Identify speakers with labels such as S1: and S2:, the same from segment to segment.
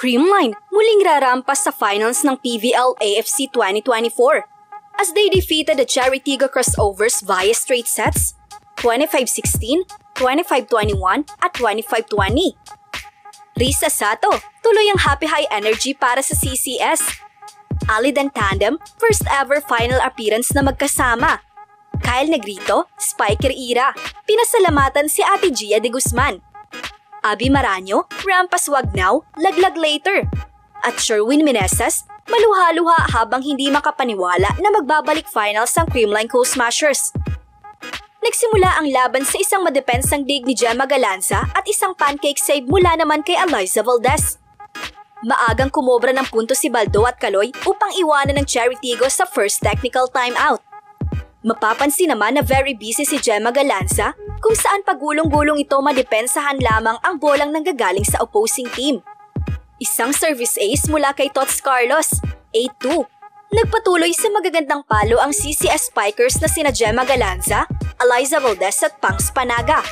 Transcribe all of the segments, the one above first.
S1: Creamline muling rarampas sa finals ng PVL AFC 2024 as they defeated the Cherry-Tigo Crossovers via straight sets 25-16, 25-21 at 25-20. Risa Sato, tuloy ang happy high energy para sa CCS. Aliden Tandem, first ever final appearance na magkasama. Kyle Negrito, Spiker Ira, pinasalamatan si Ate Gia de Guzman. Abi Maranyo, rampas wag now, laglag later. At Sherwin Meneses, maluha-luha habang hindi makapaniwala na magbabalik finals ang Creamline Cool Smashers. Nagsimula ang laban sa isang madepensang dig ni Gemma Galanza at isang pancake save mula naman kay Eliza Valdez. Maagang kumobra ng punto si Baldo at Kaloy upang iwanan ng Cherry-Tigo sa first technical timeout. Mapapansin naman na very busy si Gemma Galanza kung saan pagulong-gulong ito madepensahan lamang ang bolang nanggagaling sa opposing team. Isang service ace mula kay Tots Carlos, 8-2. Nagpatuloy sa magagandang palo ang CCS Spikers na sina Gemma Galanza, Eliza Valdez at Pangs Panaga.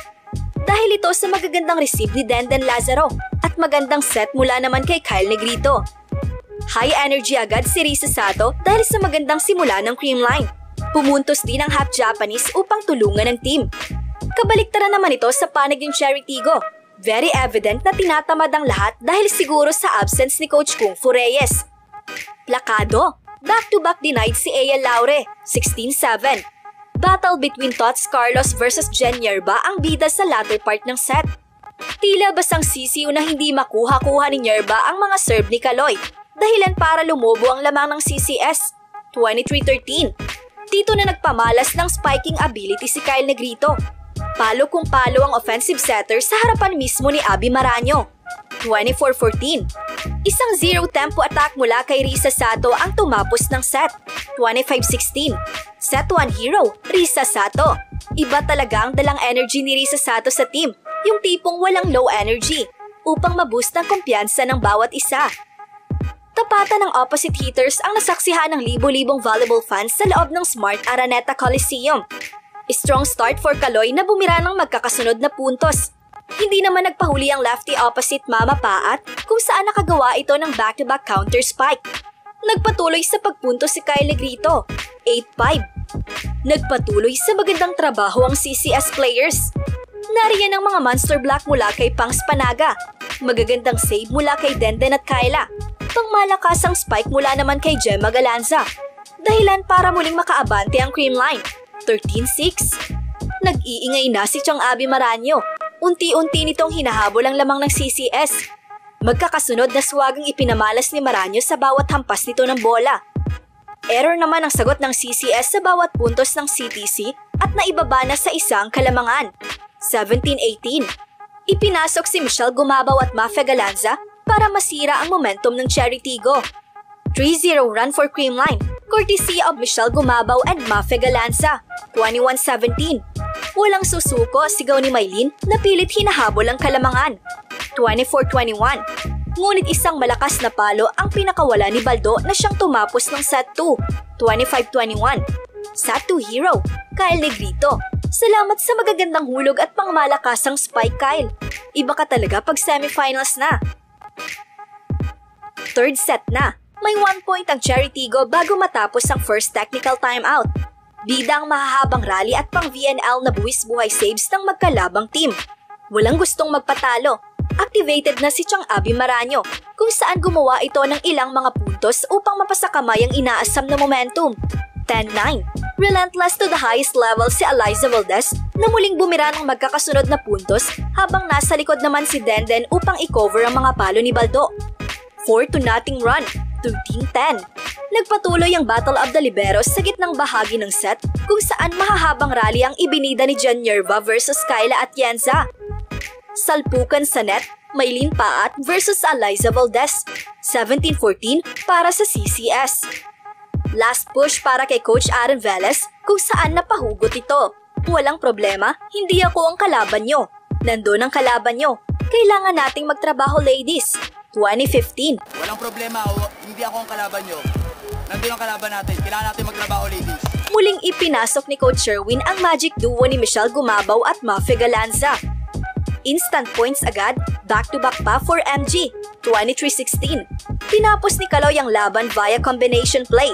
S1: Dahil ito sa magagandang receive ni Denden Lazaro at magandang set mula naman kay Kyle Negrito. High energy agad si Risa Sato dahil sa magandang simula ng Creamline. Pumuntos din ang half Japanese upang tulungan ng team. Kabaliktaran naman ito sa panig ng Cherry-Tigo. Very evident na tinatamad ang lahat dahil siguro sa absence ni Coach Kung Fu Reyes. Plakado, back-to-back denied si Aya Laure, 16-7. Battle between Tots Carlos versus Jen Yerba ang bida sa latter part ng set. Tila basang sisiw na hindi makuha-kuha ni Yerba ang mga serve ni Kaloy, dahilan para lumobo ang lamang ng CCS, 23-13. Dito na nagpamalas ng spiking ability si Kyle Negrito. Palo kung palo ang offensive setter sa harapan mismo ni Abi Maranyo. 24-14. Isang zero-tempo attack mula kay Risa Sato ang tumapos ng set. 25-16. Set 1 hero, Risa Sato. Iba talaga ang dalang energy ni Risa Sato sa team, yung tipong walang low energy, upang maboost ang kumpiyansa ng bawat isa. Tapatan ng opposite hitters ang nasaksihan ng libo-libong volleyball fans sa loob ng Smart Araneta Coliseum. Strong start for Kaloy na bumira ng magkakasunod na puntos. Hindi naman nagpahuli ang lefty opposite Mama Paat kung saan nakagawa ito ng back-to-back counter spike. Nagpatuloy sa pagpunto si Kyle Negrito, 8-5. Nagpatuloy sa magandang trabaho ang CCS players. Nariyan ang mga monster block mula kay Pangs Panaga, magagandang save mula kay Denden at Kyla, pangmalakas ang spike mula naman kay Gemma Galanza, dahilan para muling makaabante ang Creamline, 13-6. Nag-iingay na si Chang Abi Maranyo, unti-unti nitong hinahabol ang lamang ng CCS. Magkakasunod na swagang ipinamalas ni Maranyo sa bawat hampas nito ng bola. Error naman ang sagot ng CCS sa bawat puntos ng CTC at naibaba na sa isang kalamangan, 17-18. Ipinasok si Michelle Gumabaw at Mafia Galanza para masira ang momentum ng Cherry-Tigo. 3-0 run for Creamline, courtesy of Michelle Gumabaw and Mafia Galanza, 21-17. Walang susuko, sigaw ni Maylin na pilit hinahabol ang kalamangan, 24-21. Ngunit isang malakas na palo ang pinakawala ni Baldo na siyang tumapos ng set 2, 25-21. Set 2 hero, Kyle Negrito. Salamat sa magagandang hulog at pangmalakasang spike, Kyle. Iba ka talaga pag semifinals na. Third set na. May 1 point ang Cherry-Tigo bago matapos ang first technical timeout. Bida ang mahahabang rally at pang VNL na buwis-buhay saves ng magkalabang team. Walang gustong magpatalo. Activated na si Chang Abi Maranyo kung saan gumawa ito ng ilang mga puntos upang mapasakamay ang inaasam na momentum. 10-9. Relentless to the highest level si Eliza Valdez na muling bumira ng magkakasunod na puntos habang nasa likod naman si Denden upang i-cover ang mga palo ni Baldo. 4-0 run, 13-10. Nagpatuloy ang Battle of the Liberos sa gitnang bahagi ng set kung saan mahahabang rally ang ibinida ni Jen Yerba versus Kyla Atienza. Salpukan sa net, Maylin Paat versus Eliza Valdez, 17-14 para sa CCS. Last push para kay Coach Aaron Velez kung saan napahugot ito. Walang problema, hindi ako ang kalaban nyo. Nandun ang kalaban nyo. Kailangan nating magtrabaho, ladies. 2015.
S2: Walang problema, hindi ako ang kalaban nyo. Nandun ang kalaban natin. Kailangan natin magtrabaho, ladies.
S1: Muling ipinasok ni Coach Sherwin ang magic duo ni Michelle Gumabaw at Mafia Galanza. Instant points agad, back-to-back pa for MG, 23-16. Tinapos ni Kaloy ang laban via combination play.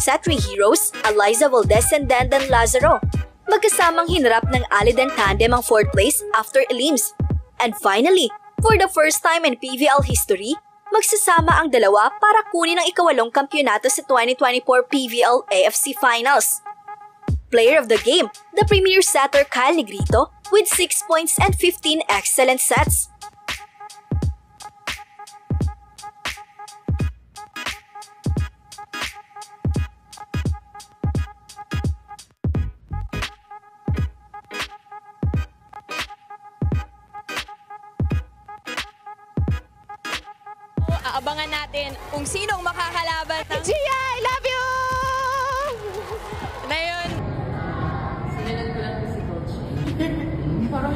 S1: Sa 3 heroes, Eliza Valdez and Dandan Lazaro. Magkasamang hinarap ng Aliden tandem ang 4th place after elims. And finally, for the first time in PVL history, magsasama ang dalawa para kunin ang ika-8 kampyonato sa 2024 PVL AFC Finals. Player of the game, the premier setter Kyle Negrito with 6 points and 15 excellent sets.
S3: Aabangan natin kung sinong makakalaban ng
S4: Gia, I love you!
S3: na yun.
S5: Sinilan ko lang po si Coach. Parang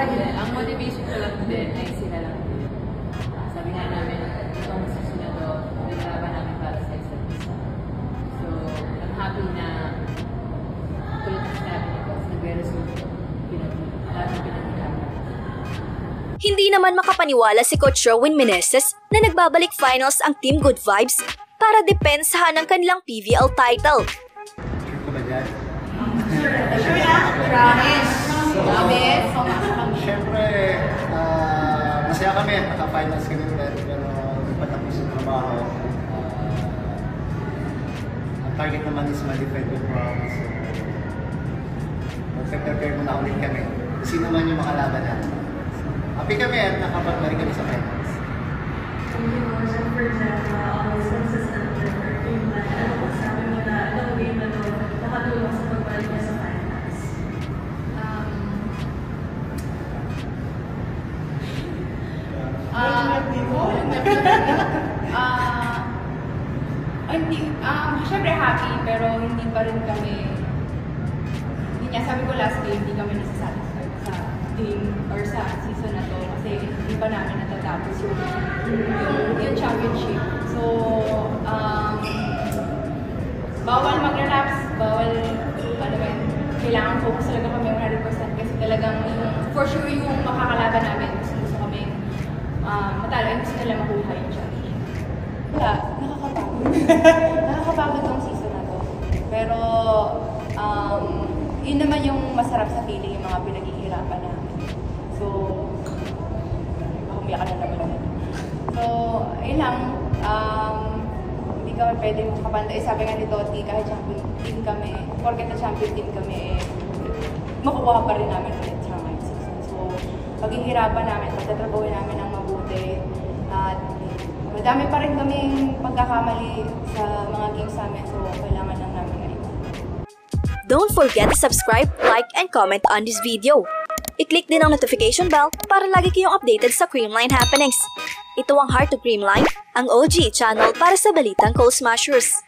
S5: hindi. Ang motivation ko lang din ay sila lang. Sabi nga namin, itong susunod o, naglaban namin para sa isa't isa. So, I'm happy na tulad ng sinabi ni Coach, nag-resolve lahat ng pinag-ilaban.
S1: Hindi naman makapaniwala si Coach Sherwin Meneses na nagbabalik finals ang Team Good Vibes para depensahan ang kanilang PVL title.
S6: Siyempre, masaya kami, naka-finals kami ulit, pero patapos yung trabaho. Ang target naman is ma-defend yung province. So, mag-prepare muna ulit kami. Sino man yung makalaban natin. Happy kami at nakapagbalik kami sa finals.
S5: Siyempre happy, pero hindi pa rin kami, hindi niya, sabi ko last game, hindi kami nasa-satisfied sa game or sa season na to kasi hindi pa namin natatapos yung championship. So, bawal mag-relapse, bawal, kailangan focus talaga kami 100% kasi talagang for sure yung makakalaban namin, gusto kami matalo, yung gusto nila makuha yung championship. Wala, nakakapagod. Nakakapagod yung season na to. Pero, yun naman yung masarap sa feeling, yung mga pinaghihirapan namin. So, umiyak na naman. So, yun lang. Hindi kami pwede makapantay. Sabi nga ni Dottie, kahit champion team kami, porket na champion team kami, makukuha pa rin namin ulit sa next season. So, paghihirapan namin, pagtatrabahuin namin ng mabuti, at madami pa rin kaming pagkakamali sa mga games namin. So, kailangan lang namin ngayon.
S1: Don't forget to subscribe, like, and comment on this video. I-click din ang notification bell para lagi kayong updated sa Creamline happenings. Ito ang Heart to Creamline, ang OG channel para sa balitang Coal Smashers.